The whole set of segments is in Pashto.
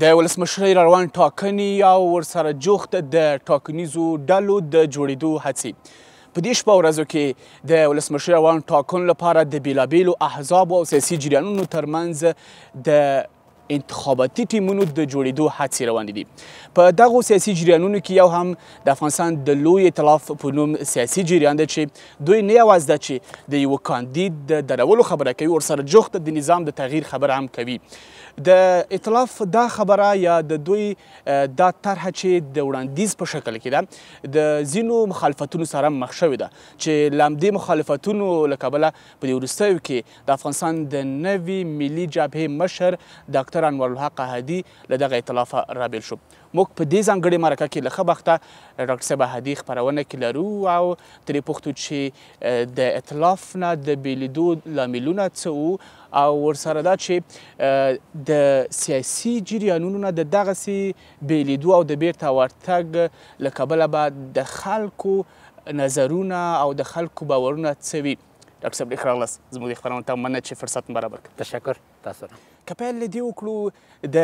د ولسمشرۍ راروان ټاکنې او ورسره جوخت د ټاکنیزو ډلو د جوړېدو هڅې په دې شپه ورځو کې د ولسمشرۍ راروان ټاکنو لپاره د بېلابېلو احزابو او سیاسي جریانونو ترمنځ د انتخاباتي ټیمونو د جوړېدو هڅې روانې دي په دغو سیاسي جریانونو کې یو هم د افغانستان د لوی ائتلاف په نوم سیاسي جریان دی چې دوی نه یوازې ده چې د یوه کاندید د درولو خبره کوي ورسره جوخت د نظام د تغییر خبره هم کوي د ائتلاف دا خبره یا د دوی دا طرحه چې د وړاندیز په شکل کې ده د ځینو مخالفتونو سره مخ شوې ده چې له همدې مخالفتونو له کبله په دې وروستیو کې د افغانستان د نوي ملي جبهې مشر ډاکټر انوارالحق احدي له دغه ائتلافه رابېل شو موږ په دې ځانګړې مرکه کې له ښه بخته ډاکټر صاحب احدي خپرونه کې لرو او ترې پوښتو چې د ائتلاف نه د بېلېدو لاملونه څه وو او ورسره دا چې د سیاسي جریانونو نه د دغسې بېلېدو او د بیرته ورتګ له کبله به د خلکو نظرونه او د خلکو باورونه څه وي ډاکټر صاحب ډېر ښه راغلاست زموږ دې خپرونې ته مننه چې فرصت مو برابر کړ تشکر تاسو نه که پیل له دې وکړو د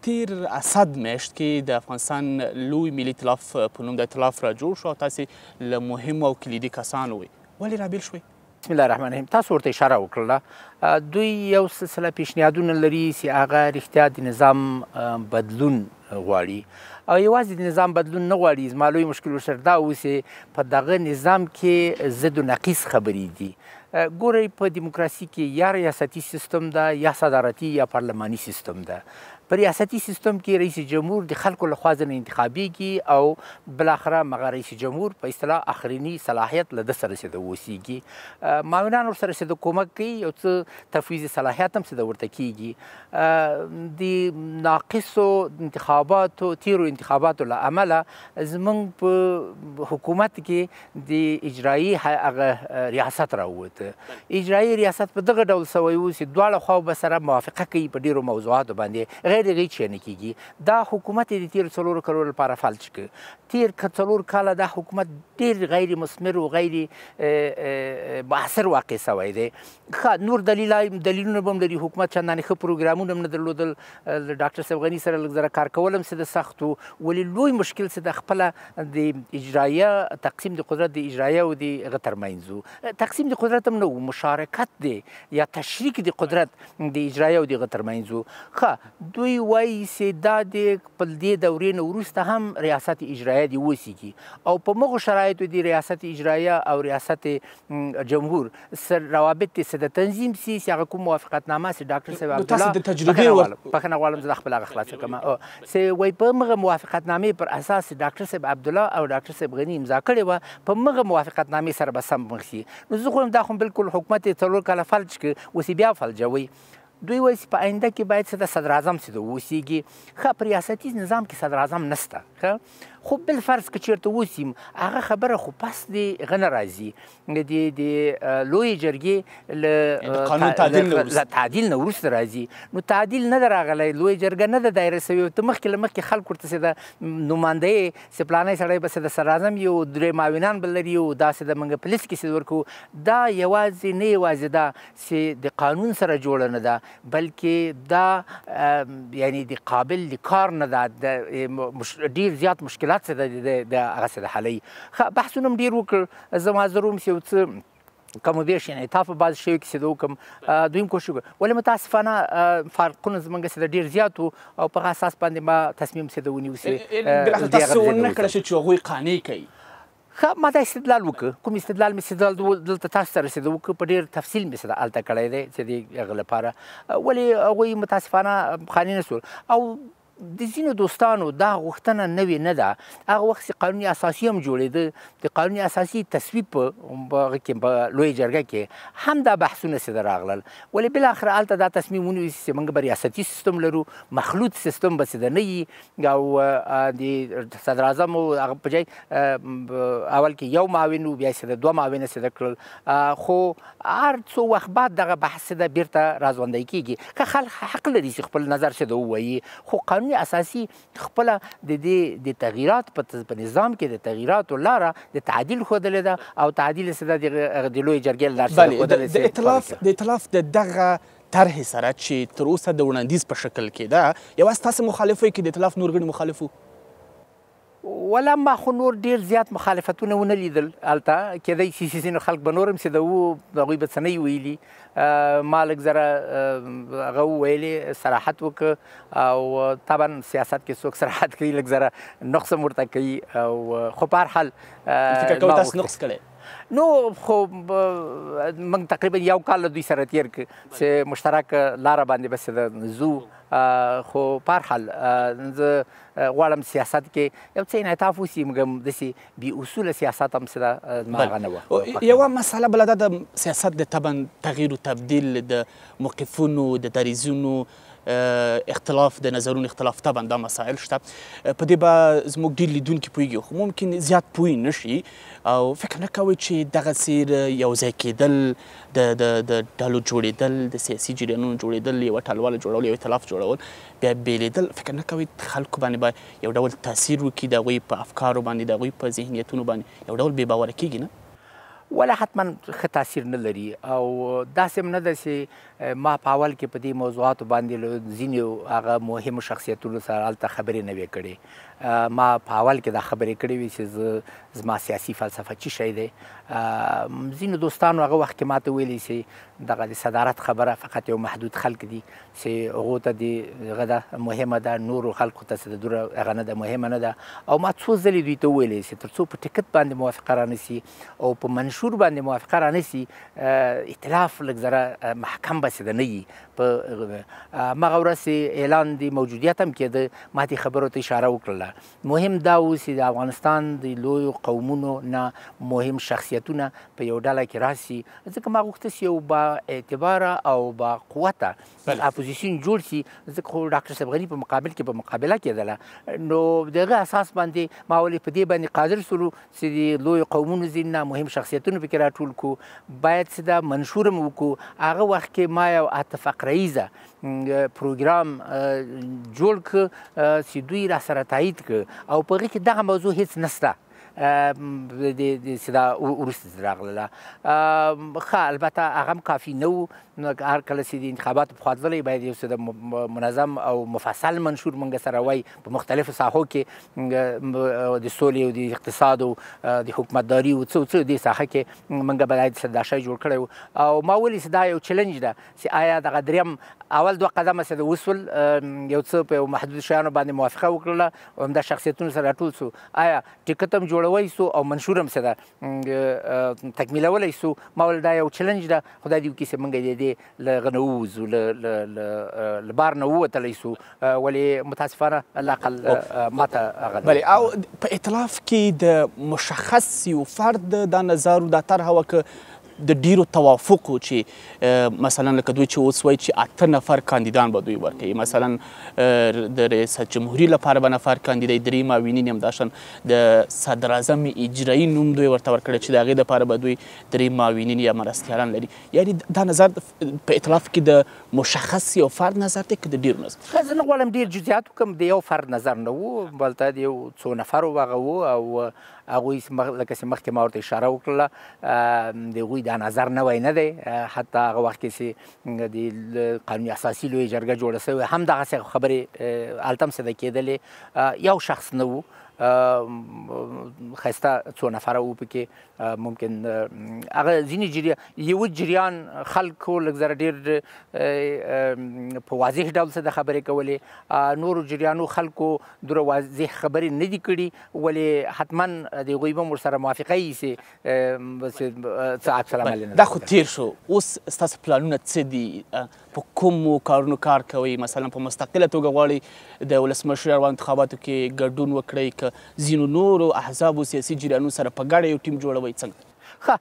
تیر اسد میاشت کې د افغانستان لوی ملي ائتلاف په نوم د ائتلاف را جوړ شو او تاسې له مهمو او کلیدي کسانو وئ ولې رابېل شوئ بسم الله الرحمن الرحیم تاسو ورته اشاره وکړله دوی یو سلسله پیشنهادونه لري چې هغه رښتیا د نظام بدلون غواړي او یوازې د نظام بدلون نه غواړي زما لوی مشکل ورسره دا و چې په دغه نظام کې ضد و نقیص خبرې دي ګورئ په دیموکراسي کې یا ریاستي سیستم ده یا صدارتي یا پارلماني سیستم ده په ریاستي سیستم کې رئیس جمهور د خلکو لخوا ځنې انتخابیږي او بالاخره مغه رئیس جمهور په اصطلاح آخریني صلاحیت له ده سره چې د اوسیږي معاونان ورسره چې د کومک کوي یو څه تفویض صلاحیت هم چې د ورته کیږي د ناقصو انتخاباتو تیرو انتخاباتو له امله زموږ په حکومت کې د اجرایي هغه ریاست راووته اجرایي ریاست په دغه ډول سوی و چې دواړه خواو به سره موافقه کوي په ډېرو موضوعاتو باندې غیر هغې نه کیږي دا حکومت د تیر 4 کلونو لپاره فلج کړ تیر 4 کاله دا حکومت ډېر غیر مثمر او غیر مؤثر واقع سوی دی نور دلیلونه به هم لري حکومت چندانې ښه پروګرامونه هم نه درلودل ډاکټر صاحب غني سره لږ ذره کار کول هم څه د سخت و ولې لوی مشکل څه د خپله د اجرایه تقسیم د قدرت د اجرایه او د هغه ترمنځ و تقسیم د قدرت هم نه و مشارکت دی یا تشریک د قدرت د اجرایه او د هغه ترمنځ و ښه دوی وایي چې دا د په دې دورې نه وروسته هم ریاست اجرایه دې وسیږي او په مغو شرایطو د ریاست اجرایه او ریاست جمهور سر روابط څه د تنظیم سي چې هغه کوم موافقتنامه چې ډاکټر صاحب عبدالله بخښنه غواړم زه د خپل هغه خلاصه کړم چې وایي په مغه موافقتنامې پر اساس ډاکټر صاحب عبدالله او ډاکټر صاحب غني امضا کړې وه په مغه موافقتنامې سره به سم مخ شي نو زه خو دا خو بالکل حکومت یې 4 کاله فلج کړ اوس یې بیا فلجوي دوی وایي چې په آینده کې باید څه د صدراعظم چې د اوسیږي ښه په ریاستي نظام کې صدراعظم نشته ښه خو بالفرض که چېرته اوسیم هغه خبره خو پس د هغه نه راځي د لویې جرګې له تعدیل نه وروسته راځي نو تعدیل نه ده راغلی لویې جرګه نه ده دایره سوې ته مخکې له مخکې خلک ورته چې د نمایندهیې چې پلانی سړی به چې د صدراعظم یو 3 معاونان به لري او داسې د منګه پولیس کې چې ورکوو دا یوازې نه یوازې ده چې د قانون سره جوړه نه ده بلکې دا یعنی د قابل د کار نه ده ډېر زیات مشکلات څه د هغه څه د حلوي بحثونه هم ډېر وکړ زه معذر وم چې یو څه کم و بیش یعنې تا په بعض شیو کې چې د وکړم دویم کوشش وکړم ولې متاسفانه فرقونه زموږ چې د ډېر زیات وو او په هغه اساس باندې ما تصمیم چې د ونیو چې تاسو ونه کړه چې هغوی قانع کوي ښه ما دا استدلال وکړه کوم استدلال مې استدلال دلته تاسو سره چې د وکړه په ډېر تفصیل مې څه هلته کړی دی چې د هغه لپاره ولې هغوی متاسفانه قانع نه شول او د ځینو دوستانو دا غوښتنه نوې نه ده هغه وخت چې قانون اساسي هم جوړېده د قانون اساسي تصویب په هغه کې په لویې جرګه کې هم دا بحثونه چې ده راغلل ولې بالاخره هلته دا تصمیم ونیو چې موږ به ریاستي سیستم لرو مخلوط سیستم به چې ده نه وي او د صدراعظم هغه په ځای اول کې یو معاون و بیا چې ده 2 معاونه چې ده کړل خو هر څو وخت بعد دغه بحث چې ده بیرته راژوندی کېږي که خلک حق لري چې خپل نظر چې ده ووایي خو قانون اساسي خپله د دې د تغییرات په نظام کې د تغییراتو لاره د تعدیل ښودلې ده او تعدیل یې څه ده د لویې جرګې له لارې ښودلی د ائتلاف د دغه طرحې سره چې تر اوسه د وړاندیز په شکل کې ده یوازې تاسې مخالف وئ که د ائتلاف نور غړي مخالف وو؟ ولا ما خو نور ډېر زیات مخالفتونه ونه لیدل هلته کېدای شي چې ځینې خلک به نور هم چې د هغوی به څه نه ویلي ما لږ زره هغه وویلې صراحت وکړه او طبعا سیاست کې څوک صراحت کوي لږ زره نقص هم ورته کوي او خو په هر حال فکر کوئ تاسو نقص کړی نو خو موږ تقریبا یو کال له دوی سره تېر کړ چې مشترک لاره باندې بس ځو خو په هر حال زه غواړم سیاست کې یو څه انعطاف وسي موږ داسې بې اصوله سیاست هم څه زما هغه نه وه یوه مسله بله دا د سیاست د طبعا تغییر و تبدیل د موقفونو د دریځونو اختلاف د نظرونو اختلاف طبعا دا مسایل شته په دې به زموږ ډېر لیدونکي پوهېږي خو ممکن زیات پوه نه شي او فکر نه کوئ چې دغسې یو ځای کېدل د ډلو جوړېدل د سیاسي جریانونو جوړېدل یوه ټلواله جوړول یو ائتلاف جوړول بیا بېلېدل فکر نه کوئ خلکو باندې به یو ډول تاثیر وکړي د هغوی په افکارو باندې د هغوی په ذهنیتونو باندې یو ډول بې باوره کېږي نه ولا حتما ښه تاثیر نه لري او داسې هم نه ده چې ما په اول کې په دې موضوعاتو باندې له ځینو هغه مهمو شخصیتونو سره هلته خبرې نه وې کړې ما په اول کې دا خبرې کړې وې چې زما سیاسي فلسفه څه شی دی ځینو دوستانو هغه وخت کې ماته ویلي چې دغه د صدارت خبره فقط یو محدود خلک دي چې هغو ته هغه ده مهمه ده نورو خلکو ته چې د دوره هغه نه ده مهمه نه ده او ما څو ځلې دوی ته وویلی چې تر څو په ټکټ باندې موافقه رانسي او په منشور باندې موافقه رانسي ائتلاف لږ زره محکم بسې ده نه وي په همغه ورځ اعلان د موجودیت هم کېده ما دې خبرو ته اشاره وکړله مهم دا و چې د افغانستان د لویو قومونو نه مهم شخصیتونه په یو ډله کې راسي ځکه ما غوښته چې یو با اعتباره او با قوته اپوزیسیون جوړ شي ځکه خو ډاکټر صاحب غني په مقابل کې په مقابله کېدله نو د هغه اساس باندې ما ولې په دې باندې قادر سولو چې د لویو قومونو ځینې نه مهم شخصیتونه پکې راټول کړو باید چې دا منشور هم وکړو هغه وخت کې ما یو اته فقریزه پروګرام جوړ کړ چې دوی را سره تایید کړ او په هغې کې دغه موضوع هېڅ نشته چې دا وروسته راغله ښه البته هغه هم کافي نه و هر کله چې د انتخاباتو په خوا تللی باید یو څه د منظم او مفصل منشور موږ سره وای په مختلفو ساحو کې د سولې او د اقتصاد او د حکومتداري او څه دې ساحه کې موږ باید دا شی جوړ کړی و او ما ویلي چې دا یو چلنج ده چې آیا دغه دریم اول 2 قدمه چې د وصول یو څه په محدود شیانو باندې موافقه وکړله او همدا شخصیتونو سره راټول سو آیا ټکټ هم جوړوی سو او منشور هم څه ده تکمیلولی سو ما ویل دا یو چلنج ده خدای دې وکړي چې موږ د دې له هغه نه ووځو له بار نه ووتلی سو ولې متاسفانه الاقل ماته هغه بلې او په ائتلاف کې د مشخص یو فرد دا نظر دا طرحه وکړه د ډیرو توافقو چې مثلا لکه دوی چې اوس وایي چې 8 نفر کاندیدان به دوی ورکوي مثلا د ریاست جمهوري لپاره به نفر کاندیدای 3 معاونین همداشان د صدر اعظم اجرایي نوم دوی ورته ورکړی چې د هغې دپاره به دوی 3 معاونین یا مرستیالان لري یعنی دا نظر په ائتلاف کې د مشخص یو فرد نظر دی که د ډیرو نظر زه نه غواړم ډېر جزیات وکړم د یو فرد نظر نه و بلته د یو څو نفرو هغه و او هغوی لکه چې مخکې ما ورته اشاره وکړله د هغوی دا نظر نوی نه دی حتی هغه وخت کې چې د قانوني اساسي لویه جرګه جوړه سوې هم دغسې خبرې هلته هم څه ده کېدلې یو شخص نه و ښایسته څو نفره و پکې ممکن هغه ځینې یو جریان خلکو لږ زره ډېر په واضح ډول څه د خبرې کولې نورو جریانو خلکو دومره واضح خبرې نه دي کړي ولې حتما د هغوی به هم ورسره موافقه وي چې څه عکس العمل نه دا خو تېر شو اوس ستاسو پلانونه څه دي په کومو کارونو کار کوئ مثلا په مستقله توګه غواړئ د ولسمشرۍ اړوند انتخاباتو کې ګډون وکړئ که ځینو نورو احزابو سیاسي جریانونو سره په ګډه یو ټیم جوړوئ څنګه ښه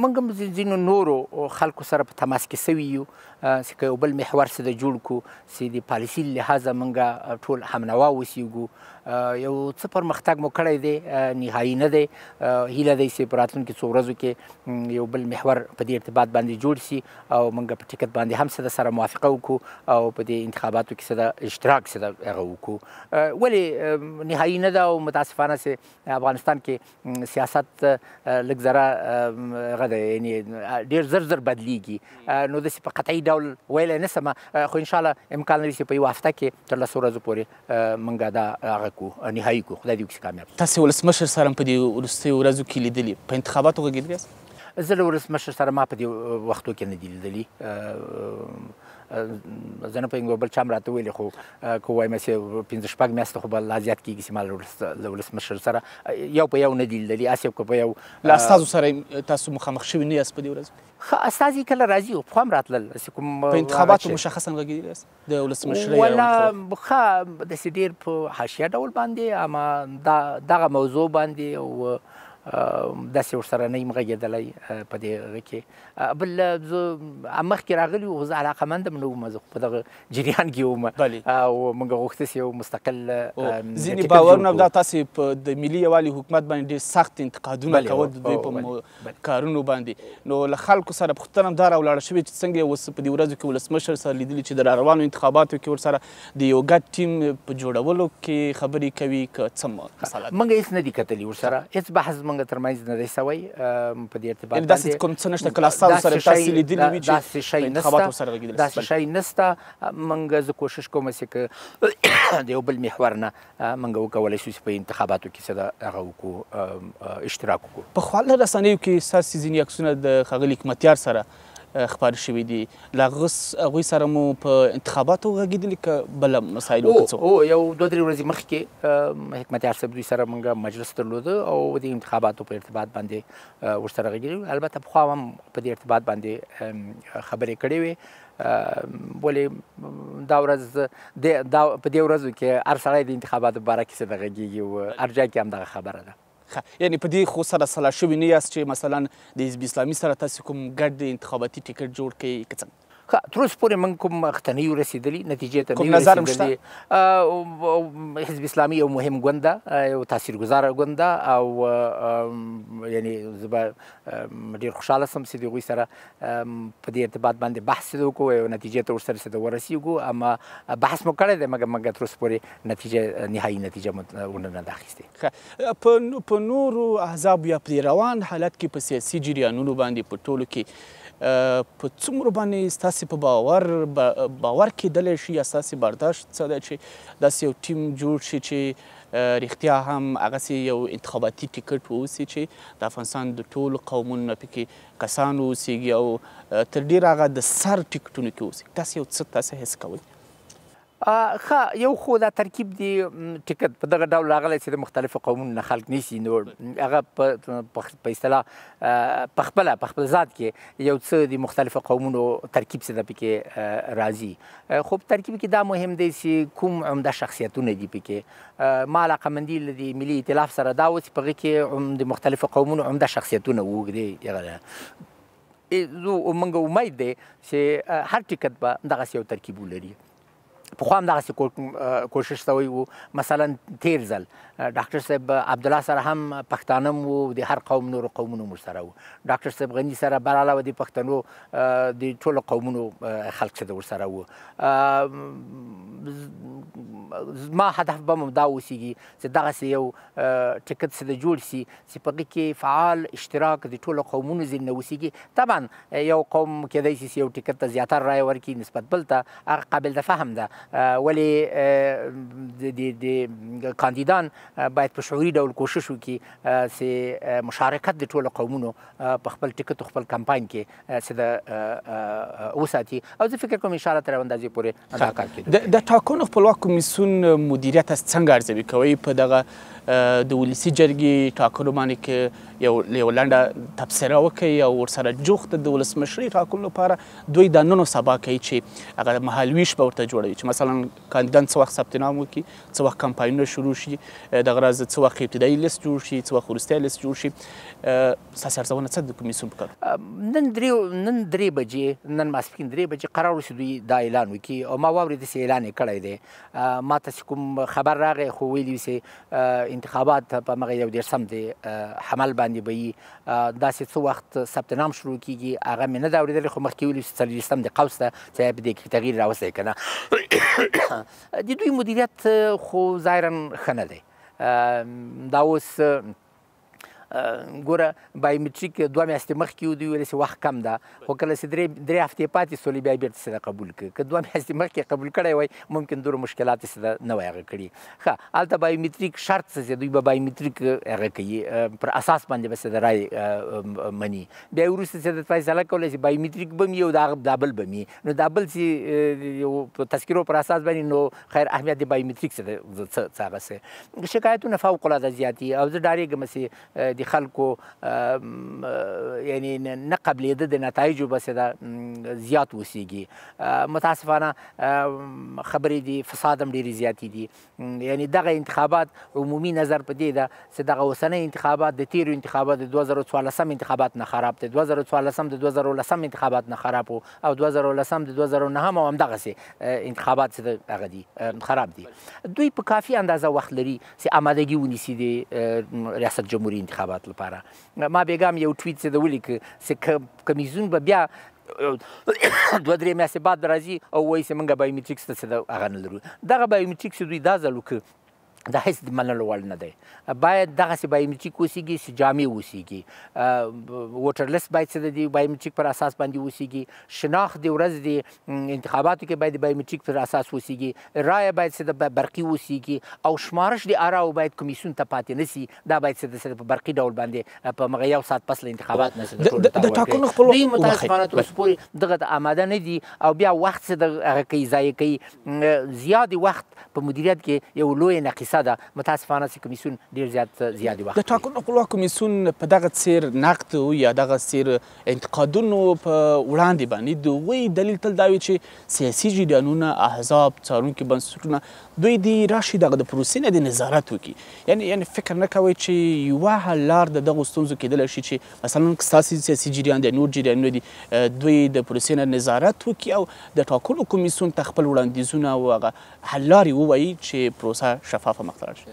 موږ هم ځینو نورو خلکو سره په تماس کې سوي یو چې که یو بل محور څه د جوړ کړو چې د پالیسي لحاظه موږ ټول همنوا اوسیږو یو څه پرمختګ مو کړی دی، نهایي نه دی. هیله دی چې په راتلونکي څو ورځو کې یو بل محور په دې ارتباط باندې جوړ شي او موږ په ټکټ باندې هم څه سره موافقه وکړو او په دې انتخاباتو کې څه د اشتراک څه د هغه وکړو. ولې نهایي نه ده او متاسفانه چې افغانستان کې سیاست لږ ذره هغه دی، یعنې ډېر زر زر بدلیږي. نو داسې په قطعي ډول ویلی نه شم، خو انشاءالله امکان لري چې په یوه هفته کې تر لسو ورځو پورې موږ دا هغه کړو، نهایي کړو. خدای دې وکړي کامیاب. تاسې ولسمشر سره په دې وروستیو ورځو کې لیدلي، په انتخاباتو غږېدلي یاست؟ زه له ولسمشر سره ما په دې وختو کې نه دي لیدلي. زه نه پوهېږم بل چا هم راته ویلي، خو که ووایم چې 15-16 میاشتې خو به لا زیات کېږي چې ما له ولسمشر سره یو په یو نه دي لیدلي. هسې که په یو له استازو سره تاسو مخامخ شوي نه یاست په دې ورځو؟ ښه، استازي کله راځي او پخوا هم راتلل. په انتخاباتو مشخصا غږېدلي یاست د ولسمشرۍ؟ ولا ښه داسې ډېر په حاشیه ډول باندې، اما دغه موضوع باندې او داسې ورسره نه یم غږېدلی په دې هغه کې. بل زه مخکې راغلي وو، زه علاقمند هم نه وم، زه په دغه جریان کې وم او موږ غوښته چې یو مستقل ځینې باورونه دا تاسې په د ملي یووالي حکومت باندې ډېر سخت انتقادونه کول د دوی په کارونو باندې. نو له خلکو سره پوښتنه هم دا راولاړه شوې چې څنګه یې اوس په دې ورځو کې ولسمشر سره لیدلي چې د راروانو انتخاباتو کې ورسره د یو ګډ ټیم په جوړولو کې خبرې کوي، که څه مسله؟ موږ هېڅ نه دي کتلي ورسره، هېڅ بحث موږ ترمنځ نه دی سوی په دې ارتباط باندې. داسې کوم څه نشته که له استازو سره تاسې لیدلي وي چې داسې شی نشته، داسې شی نشته. موږ زه کوشش کوم چې که د یو بل محور نه موږ وکولی شو چې په انتخاباتو کې څه د هغه وکړو، اشتراک وکړو. په خواله رسنیو کې ستاسې ځینې عکسونه د ښاغلي حکمتیار سره خپاره شوي دي، له هغوی سره مو په انتخاباتو غږېدلي که بله مسایلو کې څه؟ او یو 2-3 ورځې مخکې حکمتیار صاحب دوی سره موږ مجلس درلوده او د انتخاباتو په ارتباط باندې ورسره غږېدلي. البته پخوا هم په دې ارتباط باندې خبرې کړې وې، ولې دا ورځ په دې ورځو کې هر سړی د انتخاباتو په باره کې څه د غږېږي او هر ځای کې همدغه خبره ده. یعنې په دې خو سره سلا شوي نه یاست چې مثلا د حزب اسلامي سره تاسې کوم ګډ انتخاباتي ټکټ جوړ کړئ که څنګه؟ تر اوسه پورې موږ کوم مخته نه یو رسېدلي، نتیجې ته کوم نظر هم شته؟ حزب اسلامي یو مهم ګوند ده، یو تاثیرګذاره ګوند ده او یعنې زه به ډېر خوشحاله شم چې د هغوی سره په دې ارتباط باندې بحث وکړو، یو نتیجې ته ورسره څه ورسېږو. اما بحث مو کړی دی، مګر موږ تر اوسه پورې نهایي نتیجه مو نه ده اخیستې. په نورو احزابو یا په روان حالت کې په سیاسي جریانونو باندې په ټولو کې په څومره باندې ستاسې په باور کېدلی شي یا ستاسې برداشت څه ده چې داسې یو ټیم جوړ شي چې رښتیا هم هغسې یو انتخاباتي ټکټ واوسي چې د افغانستان د ټولو قومونو نه پکې کسان واوسېږي او تر ډېره هغه د سر ټکټونو کې واوسي؟ تاسې یو څه تاسې حس کوئ؟ ښه، یو خو دا ترکیب دی ټکټ په دغه ډول راغلی چې د مختلفو قومونو نه خلک نیسي، نو هغه په اصطلاح په خپل ذات کې یو څه د مختلفو قومونو ترکیب څه ده پکې راځي. خو په ترکیب کې دا مهم دی چې کوم عمده شخصیتونه دي پکې. ما علاقمندي له د ملي ائتلاف سره دا و چې په هغې کې د مختلفو قومونو عمده شخصیتونه ووږدي. موږ امید دی چې هر ټکټ به دغسې یو ترکیب ولري. پخوا هم دغسې کوشش شوی و، مثلا تیر ځل ډاکټر صاحب عبدالله سره هم پښتانه هم و، د هر قوم نورو قومونو هم ورسره و. ډاکټر صاحب غني سره بر علاوه د پښتنو د ټولو قومونو خلک چې د ورسره و. زما هدف به هم دا اوسېږي چې دغسې یو ټکټ چې د جوړ شي چې په هغې کې فعال اشتراک د ټولو قومونو ځینې نه اوسېږي. طبعا یو قوم کیدای شي چې یو ټکټ ته زیاتر رایه ورکړي نسبت بل ته، هغه قابل د فهم ده، ولې د کاندیدان باید په شعوري ډول کوشش وکړي چې مشارکت د ټولو قومونو په خپل ټکټ او خپل کمپاین کې څه ده وساتي. او زه فکر کوم انشاءالله تر یوه اندازې پورې دا کار کېږي. د ټاکنو خپلواک کمیسیون مدیریت تاسې څنګه ارزوي کوئ په دغه د ولسي جرګې ټاکنو باندې کې یو لنډه تبصره وکړئ او ورسره جوخت د ولسمشرۍ ټاکنو لپاره دوی دا نن و سبا کوي چې هغه مهالویش به ورته جوړوي، چې مثلا کاندیدان څه وخت ثبت نام وکړي، څه وخت کمپاینونه شروع شي، دغه راز څه وخت ابتدایي لیست جوړ شي، څه وخت وروستی لیست جوړ شي. ستاسې ارزونه څه د کمیسیون په کار؟ نن 3 بجې، نن ماسپښین 3 بجې قرار و چې دوی دا اعلان وکړي او ما واورېد چې اعلان یې کړی دی. ما ته چې کوم خبر راغی خو ویلي چې انتخابات په همغه 11 د حمل باندې به وي، داسې څه وخت ثبت نام شروع کېږي هغه مې نه ده اورېدلی، خو مخکې ویلي چې 40 د قوس ده چې په دې کې تغییر راوستی که نه. د دوی مدیریت خو ظاهرا ښه نه دی. دا اوس ګوره بایومټریک 2 میاشتې مخکې دوی ویل چې وخت کم ده، خو کله چې 3 هفتې پاتې سولې بیا یې بېرته سره قبول کړه. که 2 میاشتې مخکې قبول کړی وای ممکن دومره مشکلات یې سره نه وای هغه کړي. ښه هلته بایومټریک شرط څه چې دوی به بایومټریک هغه کوي، پر اساس باندې به څه د رایې مني. بیا یې وروسته چې د فیصله کولی چې بایومټریک به وي او دا بل به وي، نو دا بل چې یو تذکرو پر اساس باندې نو خیر اهمیت د بایومټریک څه څه هغه څه شکایتونه فوق العاده زیات دي او زه ډارېږم چې د خلکو یعنی نه قبلېده د نتایجو بس دا زیات وسیږي. متاسفانه خبرې دي فساد هم ډېرې زیاتې دي. یعنی دغه انتخابات عمومي نظر په دې ده چې دغه اوسنۍ انتخابات د تیرو انتخابات د 2014 انتخابات نه خراب دی، 2014 د 2010 انتخابات نه خراب و او 2010 د 2009 او همدغسې انتخابات چې هغه دي خراب دي. دوی په کافي اندازه وخت لري چې آمادګي ونیسي د ریاست جمهوري انتخابات لپاره. ما بیګام یو ټویټ چې د ولیکه چې کمیسیون به بیا 2-3 میاشتې بعد راځي او وایي چې موږ بایومټریکس ته څه هغه نه لرو. دغه بایومټریکس دوی دا ځل وکړه دا هیڅ د منلو وړ نه دی. باید دغسې بایومټریک وسیږي چې جامع وسیږي. ووټر لیست باید چې د بایومټریک پر اساس باندې وسیږي. شناخت د ورځ د انتخاباتو کې باید د بایومټریک پر اساس وسیږي. رایه باید چې د برقي وسیږي او شمارش د آراو باید کمیسیون ته پاتې نه سي. دا باید چې په برقي ډول باندې په همغه 1 ساعت پس له انتخابات نه د ټاکنو خپلواک دوی متاسفانه تر اوسه پورې دغه ته آماده نه دي او بیا وخت چې هغه کوي ضایع کوي. زیات وخت په مدیریت کې یو لویه نقیصه ده. متاسفانه چې کمیسیون ډېر زیات وخت د ټاکنو خپلواک کمیسیون په دغه څیر نقد یا دغه څیر انتقادونو په وړاندې باندې د هغوی دلیل تل دا وي چې سیاسي جریانونه، احزاب، څارونکي بنسټونه دوی دې راشي دغه د پروسې نه د نظارت وکړي. یعنې فکر نه کوئ چې یوه حل لار د دغو ستونزو کیدلی شي چې مثلا ستاسې سیاسي جریان دی، نور جریانونه دي، دوی د پروسې نه نظارت وکړي او د ټاکنو کمیسیون ته خپل وړاندیزونه او هغه حل لارې ووایي چې پروسه شفافه مخته لاړ شي.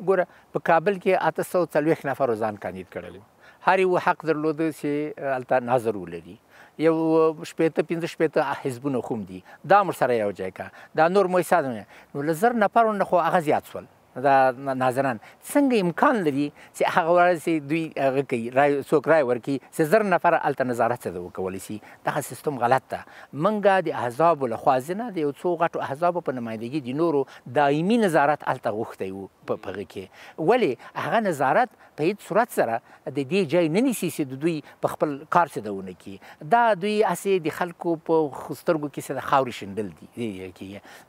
ګوره په کابل کې 840 نفرو ځان کاندید کړی و. هر یو حق درلوده چې هلته نظر ولري. یو 15 حزبونه خو هم دي، دا هم ورسره یو ځای که دا نور مؤسسات نو له 1000 نفرو نه خو هغه زیات شول. دا ناظران څنګه امکان لري چې هغه ورځ دوی هغه کوي څوک رای ورکړي چې 1000 نفر هلته نظارت څه وکولی شي. دغه سیستم غلط ده. موږ د احزابو له خوا ځنه د یو څو غټو احزابو په نمایندګي د نورو دایمي نظارت هلته غوښتی و په هغه کې. ولې هغه نظارت په هیڅ صورت سره د دې ځای نه نیسي چې د دوی په خپل کار څه ونه کړي. دا دوی هسې د خلکو په سترګو کې څه د خاورې شیندل دي.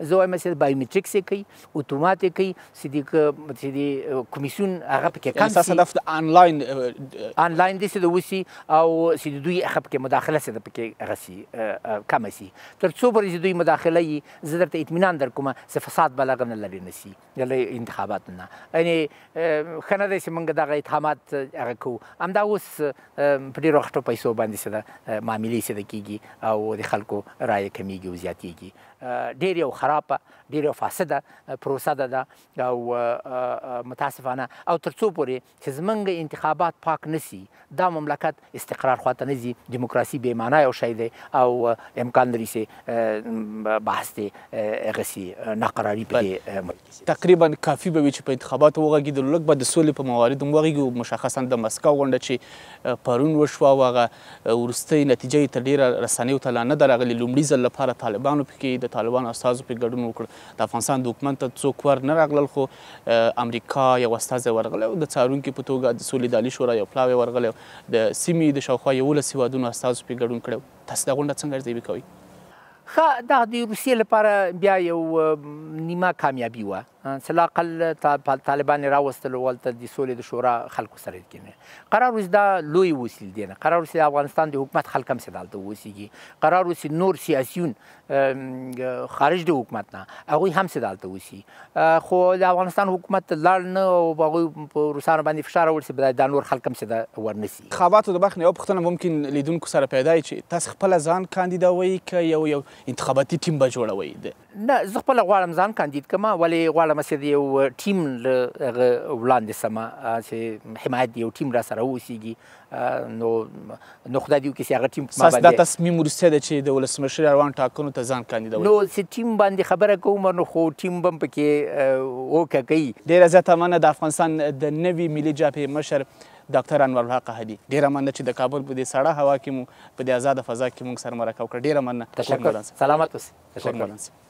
زه وایم چې بایومټریکس یې کوي، اتومات یې کوي چې د کمیسیون هغه پکې کم ستاسو هدف د آنلاین دې څه د وسي او چې د دوی هغه پکې مداخله څه د پکې هغه سي کمه سي. تر څو پورې چې دوی مداخله یي زه درته اطمینان درکوم چې فساد به له هغه نه لرې نه سي د انتخاباتو نه. یعنې ښه نه دی چې موږ دغه اتهامات هغه کوو. همدا اوس په ډېرو غټو پیسو باندې څه ده معاملې څه ده کېږي او د خلکو رایې کمیږي او زیاتېږي. ډېر یو خرابه، ډېر یو فاسده پروسه ده او متاسفانه او تر څو پورې چې زموږ انتخابات پاک نه سي دا مملکت استقرار خواته نه ځي. دیموکراسي بې معنا یو شی دی او امکان لري چې بحث دې هغه سي ناقراري پکې تقریبا کافي به وي چې په انتخاباتو وغږېدلو لږ به د سولې په مواردو هم وغږېږو. مشخصا د مسکو غونډه چې پرون وشوه او هغه وروستۍ نتیجه یې تر ډېره رسنیو ته لا نه ده راغلې. لومړي ځل لپاره طالبانو پکې د طالبانو استازو پکې ګډون وکړ. د افغانستان د حکومت ته څوک ور نه راغلل خو امریکا یو استازی ورغلی او د څارونکي په توګه د سولې د عالي شورا یو پلاوی ورغلی د سیمې د شاوخوا 11 هېوادونو استازو پکې ګډون کړی. تاسو دا غونډه څنګه ارزیابي کوئ؟ ښه دا د روسیې لپاره بیا یو نیمه کامیابي وه. چې لااقل طالبان یې راوستلو ولته د سولې د شورا خلکو سره کېنوي قرار اوس دا لوی وسیل دی نه قرار اوس د افغانستان د حکومت خلک هم چې دلته اوسېږي قرار اوس نور سیاسیون خارج د حکومت نه هغوی هم چې دلته اوسي خو د افغانستان حکومت لاړ نه او هغوی په روسانو باندې فشار راوړي چې دا نور خلک هم چې ورنسي انتخاباتو د مخ نه یوه پوښتنه ممکن لیدونکو سره پیدا وي چې تاسو خپله ځان کاندیدوئ که یو انتخاباتي ټیم به جوړوئ نه زه خپله غواړم ځان کاندید کړم ولې غواړم چې د یو ټیم له هغه وړاندې سمه چې حمایت د یو ټیم را سره واوسېږي نو خدای دې وکړي چې هغه ټیم ستاسو دا تصمیم وروستی ده چې د ولسمشرۍ روانو ټاکنو ته ځان کاندیدوئ نو چې ټیم باندې خبره کوم نو خو ټیم به هم پکې وکه کوي ډېره زیاته مننه د افغانستان د نوي ملي جبهې مشر ډاکټر انوارالحق احدي ډېره مننه چې د کابل په دې سړه هوا کې مو په دې ازاده فضا کې موږ سره مرکه وکړه ډېره مننه تشکر سلامت اوسئ تشکر